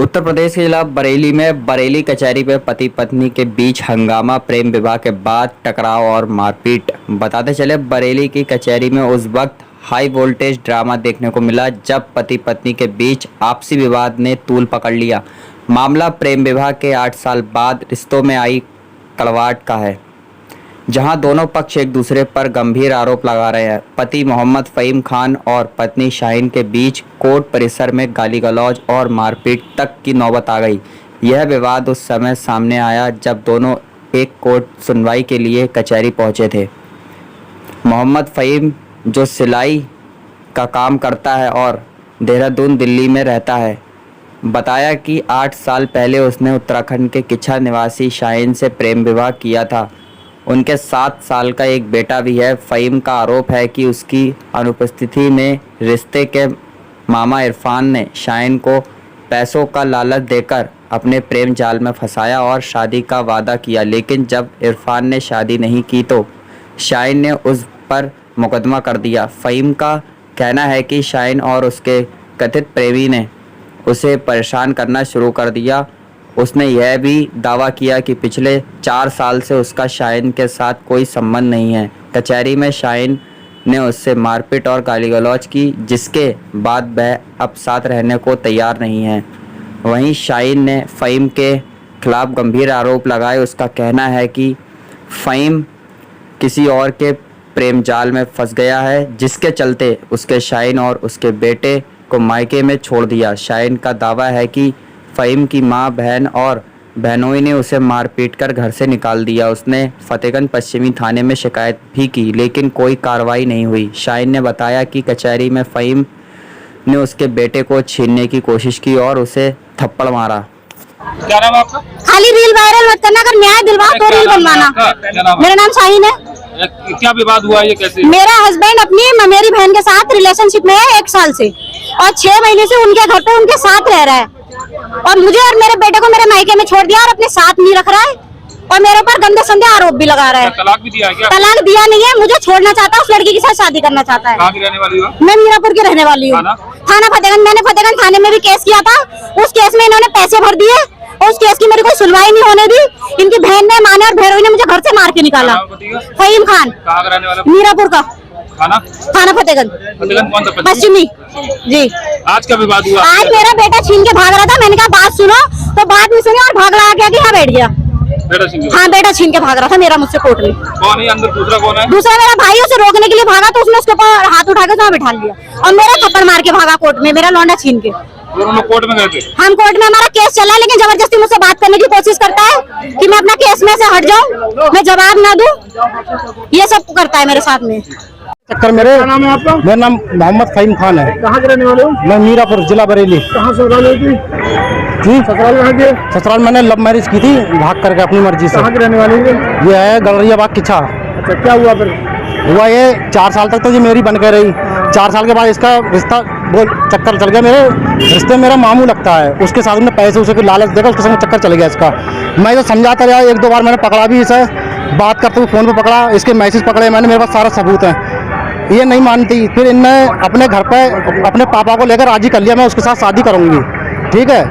उत्तर प्रदेश के जिला बरेली में बरेली कचहरी में पति पत्नी के बीच हंगामा, प्रेम विवाह के बाद टकराव और मारपीट। बताते चले बरेली की कचहरी में उस वक्त हाई वोल्टेज ड्रामा देखने को मिला जब पति पत्नी के बीच आपसी विवाद ने तूल पकड़ लिया। मामला प्रेम विवाह के 8 साल बाद रिश्तों में आई कड़वाहट का है, जहां दोनों पक्ष एक दूसरे पर गंभीर आरोप लगा रहे हैं। पति मोहम्मद फ़हीम खान और पत्नी शाहीन के बीच कोर्ट परिसर में गाली गलौज और मारपीट तक की नौबत आ गई। यह विवाद उस समय सामने आया जब दोनों एक कोर्ट सुनवाई के लिए कचहरी पहुंचे थे। मोहम्मद फ़हीम, जो सिलाई का काम करता है और देहरादून दिल्ली में रहता है, बताया कि 8 साल पहले उसने उत्तराखंड के किच्छा निवासी शाहीन से प्रेम विवाह किया था। उनके 7 साल का एक बेटा भी है। फ़हीम का आरोप है कि उसकी अनुपस्थिति में रिश्ते के मामा इरफान ने शाहीन को पैसों का लालच देकर अपने प्रेम जाल में फंसाया और शादी का वादा किया, लेकिन जब इरफान ने शादी नहीं की तो शाहीन ने उस पर मुकदमा कर दिया। फ़हीम का कहना है कि शाहीन और उसके कथित प्रेमी ने उसे परेशान करना शुरू कर दिया। उसने यह भी दावा किया कि पिछले 4 साल से उसका शाहीन के साथ कोई संबंध नहीं है। कचहरी में शाहीन ने उससे मारपीट और गाली गलौज की, जिसके बाद वह अब साथ रहने को तैयार नहीं है। वहीं शाहीन ने फ़हीम के खिलाफ गंभीर आरोप लगाए। उसका कहना है कि फ़हीम किसी और के प्रेम जाल में फंस गया है, जिसके चलते उसके शाहीन और उसके बेटे को मायके में छोड़ दिया। शाहीन का दावा है कि फ़हीम की मां, बहन और बहनोई ने उसे मारपीट कर घर से निकाल दिया। उसने फतेहगंज पश्चिमी थाने में शिकायत भी की, लेकिन कोई कार्रवाई नहीं हुई। शाहीन ने बताया कि कचहरी में फ़हीम ने उसके बेटे को छीनने की कोशिश की और उसे थप्पड़ मारा। क्या नाम आपका? खाली रील वायरल मत करना, अगर न्याय दिलवाओ तो रील बनवाना। मेरा नाम शाहीन है। क्या विवाद हुआ, ये कैसे? मेरा हस्बैंड अपनी मेरी बहन के साथ रिलेशनशिप में है 1 साल से, और 6 महीने से उनके घर पे उनके साथ रह रहा है, और मुझे और मेरे बेटे को मेरे मायके में छोड़ दिया और अपने साथ नहीं रख रहा है, और मेरे ऊपर गंदे संदे आरोप भी लगा रहा है। तलाक भी दिया है क्या? तलाक दिया नहीं है, मुझे छोड़ना चाहता है, उस लड़की के साथ शादी करना चाहता है। कहाँ की रहने वाली हो? मैं मीरापुर की रहने वाली हूँ। थाना फतेहगंज। मैंने फतेहगंज थाने में भी केस किया था। उस केस में इन्होंने पैसे भर दिए और उस केस की मेरी कोई सुनवाई नहीं होने दी। इनकी बहन ने, माँ ने और भैरवी ने मुझे घर से मार के निकाला। फ़हीम खान। कहाँ का रहने वाला? मीरापुर का। थाना फतेहगंज कौन सा? पश्चिमी जी। आज क्या विवाद हुआ? आज मेरा बेटा छीन के भाग रहा था। मैंने कहा बात सुनो, तो बात नहीं सुनी और भाग लगा के यहाँ बैठ गया। बेटा छीन के भाग रहा था मेरा मुझसे कोर्ट में। कौन है अंदर? दूसरा कौन है? दूसरा मेरा भाई। उसे रोकने के लिए भागा तो उसने उसके ऊपर हाथ उठा के वहाँ बिठा लिया और मेरा थप्पड़ मार के भागा कोर्ट में, मेरा लौंडा छीन के। दोनों कोर्ट में गए थे? हम कोर्ट में, हमारा केस चला, लेकिन जबरदस्ती मुझसे बात करने की कोशिश करता है कि मैं अपना केस में से हट जाऊं, मैं जवाब ना दूं। ये सब करता है मेरे साथ में। चक्कर मेरे। क्या नाम है आपका? मेरा नाम मोहम्मद फ़हीम खान है। कहाँ के रहने वाले हो? मैं मीरापुर, जिला बरेली। कहाँ ससुराल है की? जी, ससुराल कहाँ के? ससुराल मैंने लव मैरिज की थी, भाग करके अपनी मर्जी से। कहाँ के रहने वाले हैं? ये है गलरियाबाग किच्छा। अच्छा, क्या हुआ फिर? हुआ ये 4 साल तक तो ये मेरी बन के रही। 4 साल के बाद इसका रिश्ता चक्कर चल गया। मेरे रिश्ते मेरा मामू लगता है, उसके साथ में पैसे उसे लालच देकर उसके संग चक्कर चल गया इसका। मैं तो समझाता रहा, 1-2 बार मैंने पकड़ा भी इसे, बात करते हुए फ़ोन पर पकड़ा, इसके मैसेज पकड़े मैंने, मेरे पास सारा सबूत है। ये नहीं मानती, फिर इनने अपने घर पे अपने पापा को लेकर राजी कर लिया, मैं उसके साथ शादी करूँगी। ठीक है,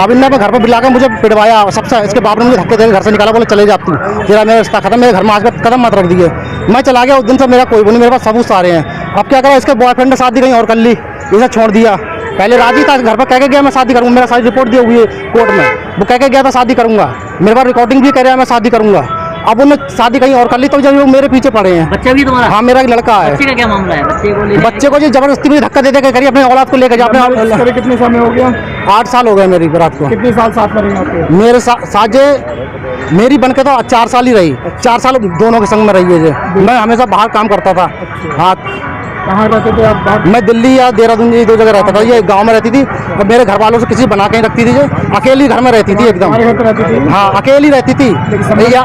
अब इनने अपने घर पर बुलाकर मुझे पिटवाया सबसे। इसके बाप ने मुझे धक्के देकर घर से निकाला, बोले चले जाती हूँ, तेरा मेरा रिश्ता खत्म, मेरे घर में आज कदम मत रख दिए। मैं चला गया। उस दिन से मेरा कोई नहीं, मेरे पास सबूत सारे हैं। अब क्या करा, इसके बॉयफ्रेंड ने शादी कहीं और कर ली, इसे छोड़ दिया। पहले राजी था, घर पर कह के गया मैं शादी करूँगा, मेरा सारी रिपोर्ट दी हुई है कोर्ट में, वो कह के गया था शादी करूँगा, मेरे पास रिकॉर्डिंग भी कह रहा है मैं शादी करूँगा। अब उन्होंने शादी कहीं और कर ली, तो जब वो मेरे पीछे पड़े हैं। बच्चा भी तुम्हारा? हाँ, मेरा एक लड़का है। बच्चे का क्या मामला है? बच्चे को जी जबरदस्ती मुझे धक्का दे के करिए, अपने औलाद को लेकर जा। अपने कितने समय हो गया? 8 साल हो गए मेरी रात को। कितने साल साथ में रही? मेरे साथ मेरी बन के तो 4 साल ही रही। 4 साल दोनों के संग में रही है। मैं हमेशा बाहर काम करता था। हाँ, कहाँ रहते थे आप? मैं दिल्ली या देहरादून, ये 2 जगह रहता था। ये गांव में रहती थी और मेरे घर वालों से किसी बना के रखती थी। अकेली घर में रहती थी एकदम। हाँ, अकेली रहती थी।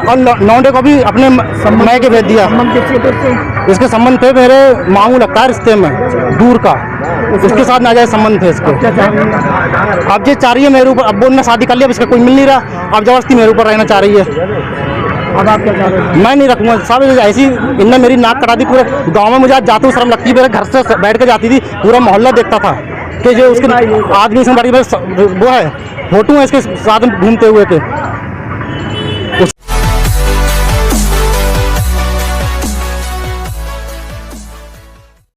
और लौंडे को भी अपने मायके भेज दिया। इसके संबंध थे, मेरे मामू लगता है रिश्ते में दूर का, उसके साथ नाजायज संबंध थे इसके। अब ये चाह रही है मेरे ऊपर, अब उन्होंने शादी कर लिया, इसका कोई मिल नहीं रहा, अब जबरदस्ती मेरे ऊपर रहना चाह रही है। अब आप क्या चाह रहे हैं? मैं नहीं रखूंगा साहब, ऐसी इनने मेरी नाक कटा दी। पूरे गांव में मुझे आज जाते हुए शर्म लगती है। मेरे घर से बैठ के जाती थी, पूरा मोहल्ला देखता था कि जो उसके आदमी से बड़ी वो है फोटो है इसके साथ घूमते हुए के।